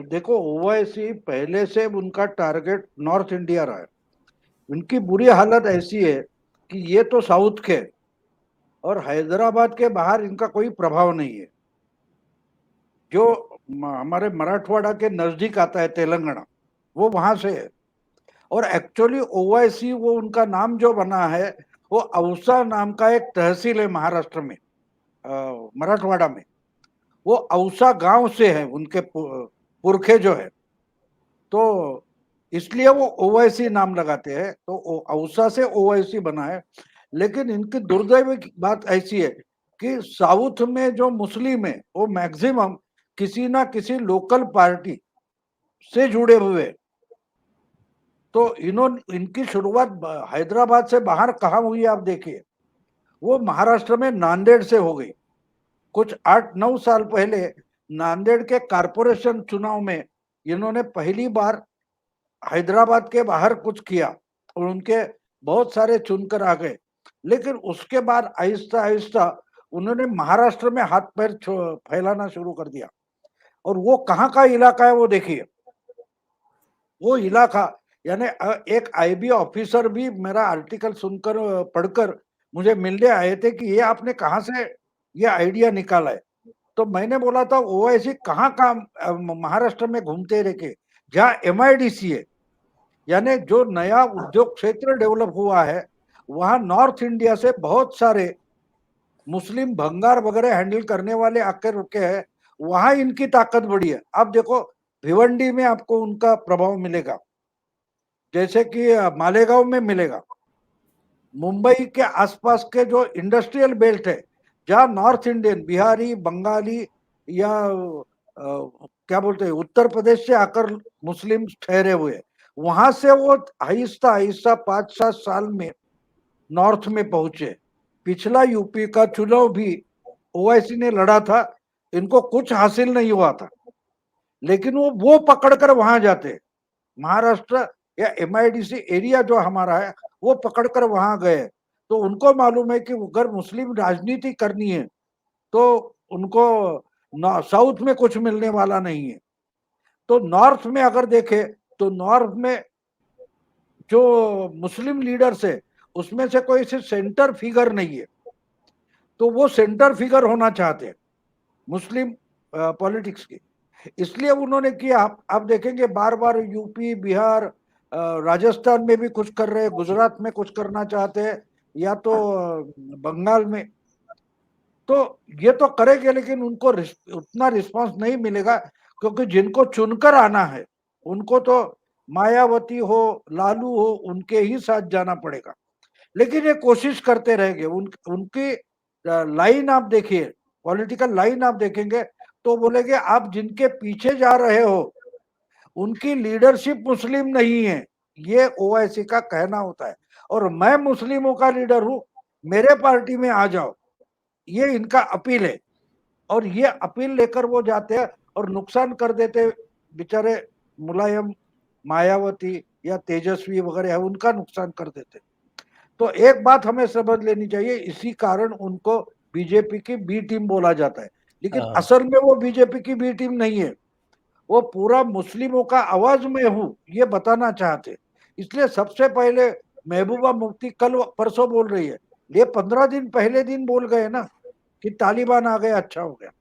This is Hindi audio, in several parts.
देखो, ओवैसी पहले से उनका टारगेट नॉर्थ इंडिया रहा है। उनकी बुरी हालत ऐसी है कि ये तो साउथ के, और हैदराबाद के बाहर इनका कोई प्रभाव नहीं है। जो हमारे मराठवाड़ा के नजदीक आता है तेलंगाना, वो वहां से है। और एक्चुअली ओवैसी, वो उनका नाम जो बना है, वो औसा नाम का एक तहसील है महाराष्ट्र में, मराठवाड़ा में। वो औसा गांव से है, उनके पुरखे जो है। तो इसलिए वो ओवैसी नाम लगाते हैं, तो औसा से ओवैसी बना है। लेकिन इनकी दुर्दैवी की बात ऐसी है कि साउथ में जो मुस्लिम है वो मैक्सिमम किसी ना किसी लोकल पार्टी से जुड़े हुए हैं। तो इनकी शुरुआत हैदराबाद से बाहर कहाँ हुई आप देखिए। वो महाराष्ट्र में नांदेड़ से हो गई। कुछ 8-9 साल पहले नांदेड़ के कारपोरेशन चुनाव में इन्होंने पहली बार हैदराबाद के बाहर कुछ किया, और उनके बहुत सारे चुनकर आ गए। लेकिन उसके बाद आहिस्ता आहिस्ता उन्होंने महाराष्ट्र में हाथ पैर फैलाना शुरू कर दिया। और वो कहाँ का इलाका है वो देखिए। वो इलाका, यानी एक आईबी ऑफिसर भी मेरा आर्टिकल सुनकर पढ़कर मुझे मिलने आए थे कि ये आपने कहाँ से ये आइडिया निकाला है। तो मैंने बोला था ओवैसी कहाँ कहाँ महाराष्ट्र में घूमते रह के, जहाँ एमआईडीसी है, यानी जो नया उद्योग क्षेत्र डेवलप हुआ है, वहां नॉर्थ इंडिया से बहुत सारे मुस्लिम भंगार वगैरह हैंडल करने वाले आकर रुके हैं। वहां इनकी ताकत बढ़ी है। आप देखो, भिवंडी में आपको उनका प्रभाव मिलेगा, जैसे कि मालेगांव में मिलेगा। मुंबई के आसपास के जो इंडस्ट्रियल बेल्ट है, जहाँ नॉर्थ इंडियन, बिहारी, बंगाली या क्या बोलते हैं, उत्तर प्रदेश से आकर मुस्लिम ठहरे हुए, वहां से वो आहिस्ता आहिस्ता 5-7 साल में नॉर्थ में पहुंचे। पिछला यूपी का चुनाव भी ओवैसी ने लड़ा था, इनको कुछ हासिल नहीं हुआ था। लेकिन वो पकड़कर वहां जाते, महाराष्ट्र या एमआईडीसी एरिया जो हमारा है, वो पकड़कर वहां गए। तो उनको मालूम है कि अगर मुस्लिम राजनीति करनी है तो उनको साउथ में कुछ मिलने वाला नहीं है। तो नॉर्थ में अगर देखे, तो नॉर्थ में जो मुस्लिम लीडर्स है, उसमें से कोई से सेंटर फिगर नहीं है। तो वो सेंटर फिगर होना चाहते हैं मुस्लिम पॉलिटिक्स की। इसलिए उन्होंने किया। आप देखेंगे बार बार यूपी, बिहार, राजस्थान में भी कुछ कर रहे हैं, गुजरात में कुछ करना चाहते हैं, या तो बंगाल में। तो ये तो करेंगे, लेकिन उनको उतना रिस्पांस नहीं मिलेगा, क्योंकि जिनको चुनकर आना है उनको तो मायावती हो, लालू हो, उनके ही साथ जाना पड़ेगा। लेकिन ये कोशिश करते रहेंगे। उनकी लाइन आप देखिए, पॉलिटिकल लाइन आप देखेंगे, तो बोलेंगे आप जिनके पीछे जा रहे हो उनकी लीडरशिप मुस्लिम नहीं है, ये ओवैसी का कहना होता है। और मैं मुस्लिमों का लीडर हूं, मेरे पार्टी में आ जाओ, ये इनका अपील है। और ये अपील लेकर वो जाते हैं और नुकसान कर देते। बेचारे मुलायम, मायावती या तेजस्वी वगैरह है, उनका नुकसान कर देते। तो एक बात हमें समझ लेनी चाहिए, इसी कारण उनको बीजेपी की बी टीम बोला जाता है। लेकिन हाँ। असल में वो बीजेपी की बी टीम नहीं है। वो पूरा मुस्लिमों का आवाज में हूं, ये बताना चाहते। इसलिए सबसे पहले महबूबा मुफ्ती कल परसों बोल रही है, ये 15 दिन पहले दिन बोल गए ना कि तालिबान आ गए, अच्छा हो गया।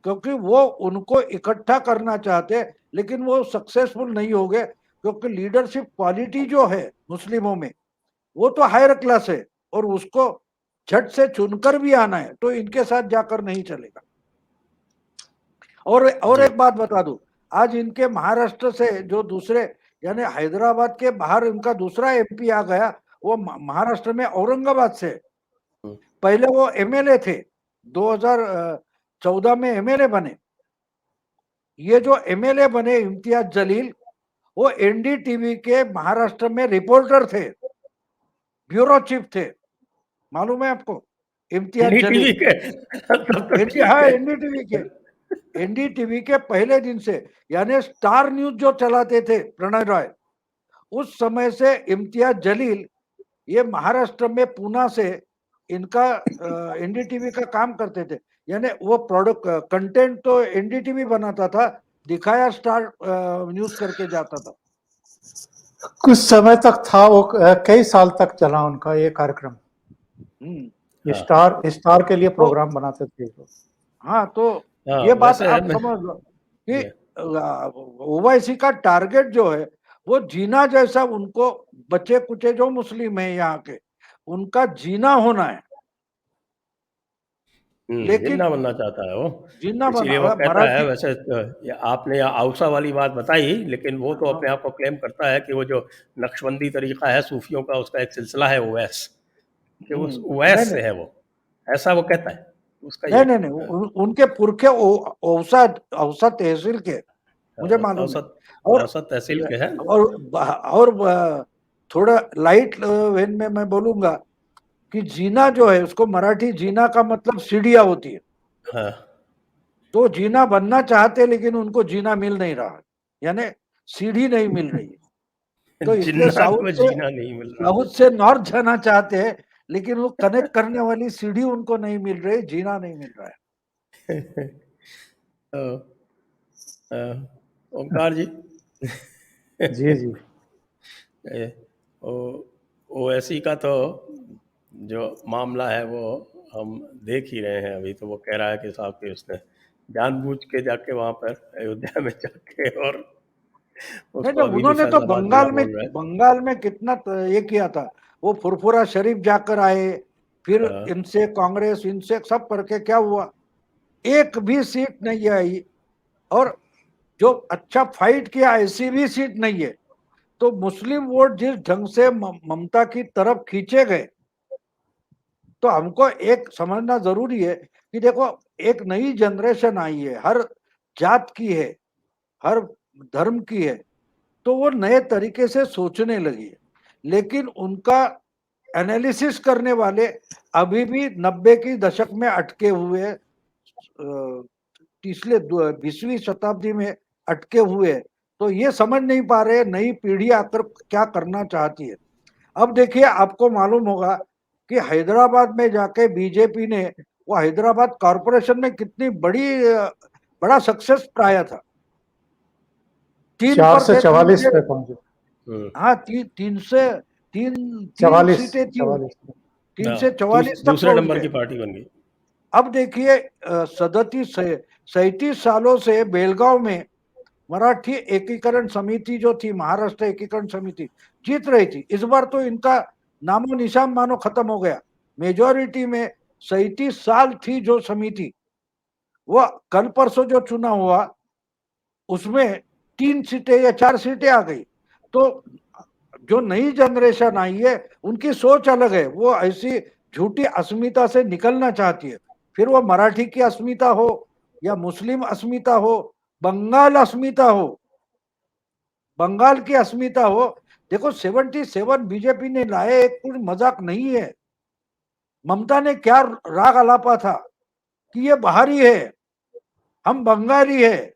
क्योंकि वो उनको इकट्ठा करना चाहते, लेकिन वो सक्सेसफुल नहीं हो गए, क्योंकि लीडरशिप क्वालिटी जो है मुस्लिमों में, वो तो हायर क्लास है, और उसको झट से चुनकर भी आना है, तो इनके साथ जाकर नहीं चलेगा। और जी। एक बात बता दूं, आज इनके महाराष्ट्र से जो दूसरे, यानी हैदराबाद के बाहर इनका दूसरा एमपी आ गया, वो महाराष्ट्र में औरंगाबाद से। हम्म। पहले वो एमएलए थे, 2014 में एमएलए बने। ये जो एमएलए बने इम्तियाज जलील, वो एनडीटीवी के महाराष्ट्र में रिपोर्टर थे, ब्यूरो चीफ थे, मालूम है आपको, इम्तियाज एनडीटीवी जलील। के तब तो ठीक हाँ, है। एनडीटीवी के पहले दिन से, यानी स्टार न्यूज जो चलाते थे प्रणय रॉय, उस समय से इम्तियाज जलील ये महाराष्ट्र में पूना से इनका एनडीटीवी का काम करते थे, यानी वो प्रोडक्ट कंटेंट तो एनडीटीवी बनाता था, दिखाया स्टार न्यूज करके जाता था। कुछ समय तक था वो, कई साल तक चला उनका ये कार्यक्रम। हम्म। स्टार के लिए तो प्रोग्राम बनाते थे वो। हाँ, तो हाँ, ये बात वैसे आप समझ लो कि ओवैसी का टारगेट जो है वो जीना जैसा, उनको बच्चे कुचे जो मुस्लिम है यहाँ के, उनका जीना होना है, लेकिन जिन्ना बनना चाहता है वो, जिन्ना इसीलिए वो बना कहता है। मराठी। वैसे ये आपने यहाँ आउसा वाली बात बताई, लेकिन वो तो अपने आप को क्लेम करता है कि वो जो नक्शबंदी तरीका है सूफियों का, उसका एक सिलसिला है उवैस, कि वो नहीं उवैस से नहीं है वो, ऐसा वो कहता है। उसका नहीं ये नहीं नहीं, उनके पुरखे औसा औसा तहसील के, मुझे मालूम है। औसत और औसत तहसील के हैं। और थोड़ा लाइट वेन में मैं बोलूंगा कि जीना जो है, उसको मराठी जीना का मतलब सीढ़ियां होती है। हाँ, तो जीना बनना चाहते, लेकिन उनको जीना मिल नहीं रहा, यानी सीढ़ी नहीं मिल रही है। तो इसलिए जिन्नात में जीना नहीं मिल रहा। साउथ से नॉर्थ जाना चाहते हैं, लेकिन वो कनेक्ट करने वाली सीढ़ी उनको नहीं मिल रही, जीना नहीं मिल रहा है। ओंकार जी, जी जी। ओ ओवैसी का तो जो मामला है वो हम देख ही रहे हैं अभी। तो वो कह रहा है कि साहब कि उसने जानबूझ के जाके वहां पर अयोध्या में जाके, और नहीं उसको नहीं, हवेली उन्होंने तो फैजाबाद जिला बोल रहे हैं। बंगाल में कितना ये किया था। वो फुरफुरा शरीफ जाकर आए, फिर हाँ, इनसे कांग्रेस, इनसे सब करके क्या हुआ, एक भी सीट नहीं आई। और जो अच्छा फाइट किया, ऐसी भी सीट नहीं है। तो मुस्लिम वोट जिस ढंग से ममता की तरफ खींचे गए, तो हमको एक समझना जरूरी है कि देखो, एक नई जनरेशन आई है, हर जात की है, हर धर्म की है, तो वो नए तरीके से सोचने लगी है। लेकिन उनका एनालिसिस करने वाले अभी भी 90 की दशक में अटके हुए, पिछले 20वीं शताब्दी में अटके हुए। तो ये समझ नहीं पा रहे नई पीढ़ी आकर क्या करना चाहती है। अब देखिए, आपको मालूम होगा कि हैदराबाद में जाके बीजेपी ने वो हैदराबाद कॉरपोरेशन में कितनी बड़ा सक्सेस पाया था। 4 से 3% 44 से, पे पहुंचे। हाँ, तीन से तीन तीन 44 सीटें थी, 44। 3 से 44 तक दूसरे पहुंच नंबर गए। की पार्टी बन गई। अब देखिए, 37 सालों से बेलगांव में मराठी एकीकरण समिति जो थी, महाराष्ट्र एकीकरण समिति जीत रही थी। इस बार तो इनका नामो निशान मानो खत्म हो गया। मेजोरिटी में 37 साल थी जो समिति, वो कल परसों जो चुनाव हुआ उसमें 3 सीटें या 4 सीटें आ गई। तो जो नई जनरेशन आई है, उनकी सोच अलग है। वो ऐसी झूठी अस्मिता से निकलना चाहती है। फिर वो मराठी की अस्मिता हो या मुस्लिम अस्मिता हो, बंगाल अस्मिता हो, बंगाल की अस्मिता हो। देखो, 77 बीजेपी ने लाए, एक कोई मजाक नहीं है। ममता ने क्या राग अलापा था कि ये बाहरी है, हम बंगाली है।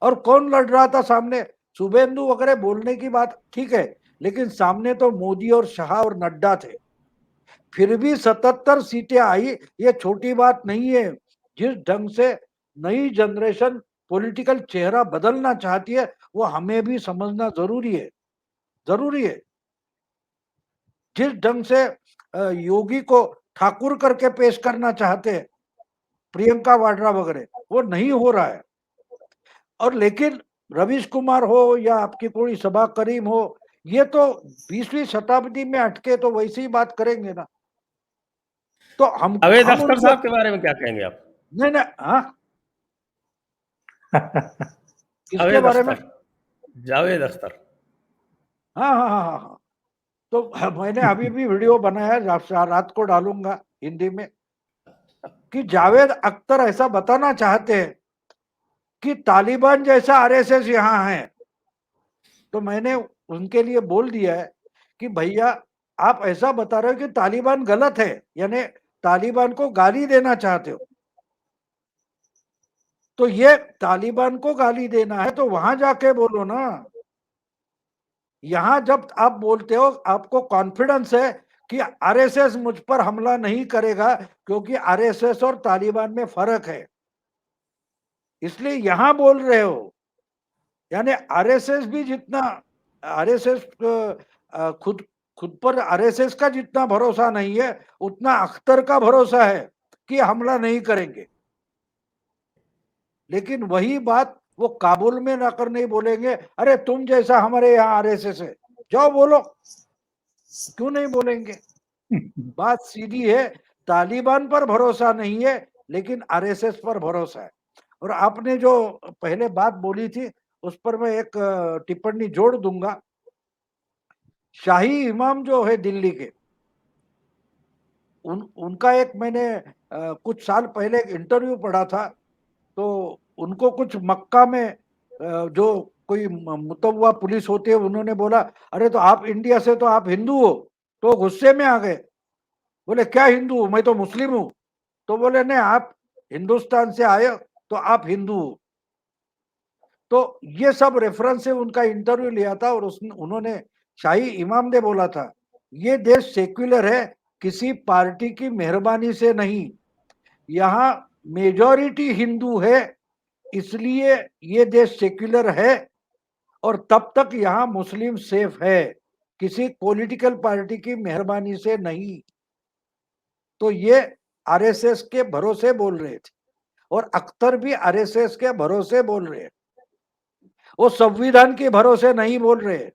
और कौन लड़ रहा था सामने? शुभेंदु वगैरह बोलने की बात ठीक है, लेकिन सामने तो मोदी और शाह और नड्डा थे। फिर भी 77 सीटें आई, ये छोटी बात नहीं है। जिस ढंग से नई जनरेशन पॉलिटिकल चेहरा बदलना चाहती है, वो हमें भी समझना जरूरी है, जरूरी है। जिस ढंग से योगी को ठाकुर करके पेश करना चाहते हैं, प्रियंका वाड्रा वगैरह, वो नहीं हो रहा है। और लेकिन रवीश कुमार हो या आपकी कोई सभा करीम हो, ये तो 20वीं शताब्दी में अटके, तो वैसी ही बात करेंगे ना। तो जावेद हम अख्तर उनको, साहब के बारे में क्या कहेंगे आप? नहीं नहीं, हाँ, किसके जावेद बारे में? अख्तर, जावेद अख्तर। हाँ हाँ हाँ हाँ हाँ। तो मैंने अभी भी वीडियो बनाया, रात को डालूंगा हिंदी में, कि जावेद अख्तर ऐसा बताना चाहते हैं कि तालिबान जैसा आरएसएस यहाँ है। तो मैंने उनके लिए बोल दिया है कि भैया, आप ऐसा बता रहे हो कि तालिबान गलत है, यानी तालिबान को गाली देना चाहते हो। तो ये तालिबान को गाली देना है तो वहां जाके बोलो ना। यहां जब आप बोलते हो, आपको कॉन्फिडेंस है कि आरएसएस मुझ पर हमला नहीं करेगा क्योंकि आरएसएस और तालिबान में फर्क है, इसलिए यहां बोल रहे हो। यानी आरएसएस भी जितना आरएसएस खुद खुद पर आरएसएस का जितना भरोसा नहीं है उतना अख्तर का भरोसा है कि हमला नहीं करेंगे। लेकिन वही बात वो काबुल में जाकर नहीं बोलेंगे, अरे तुम जैसा हमारे यहाँ आरएसएस है, जाओ बोलो। क्यों नहीं बोलेंगे? बात सीधी है, तालिबान पर भरोसा नहीं है लेकिन आरएसएस पर भरोसा है। और आपने जो पहले बात बोली थी उस पर मैं एक टिप्पणी जोड़ दूंगा। शाही इमाम जो है दिल्ली के, उनका एक मैंने कुछ साल पहले एक इंटरव्यू पढ़ा था, तो उनको कुछ मक्का में जो कोई मुतव्वा पुलिस होती है उन्होंने बोला, अरे तो आप इंडिया से, तो आप हिंदू हो? तो गुस्से में आ गए, बोले क्या हिंदू हूं, मैं तो मुस्लिम हूं। तो बोले नहीं, आप हिंदुस्तान से आए तो आप हिंदू हो। तो ये सब रेफरेंस से उनका इंटरव्यू लिया था और उन्होंने, शाही इमाम ने बोला था, ये देश सेक्युलर है, किसी पार्टी की मेहरबानी से नहीं, यहाँ मेजॉरिटी हिंदू है, इसलिए ये देश सेक्युलर है और तब तक यहाँ मुस्लिम सेफ है, किसी पॉलिटिकल पार्टी की मेहरबानी से नहीं। तो ये आरएसएस के भरोसे बोल रहे थे और अख्तर भी आरएसएस के भरोसे बोल रहे हैं, वो संविधान के भरोसे नहीं बोल रहे।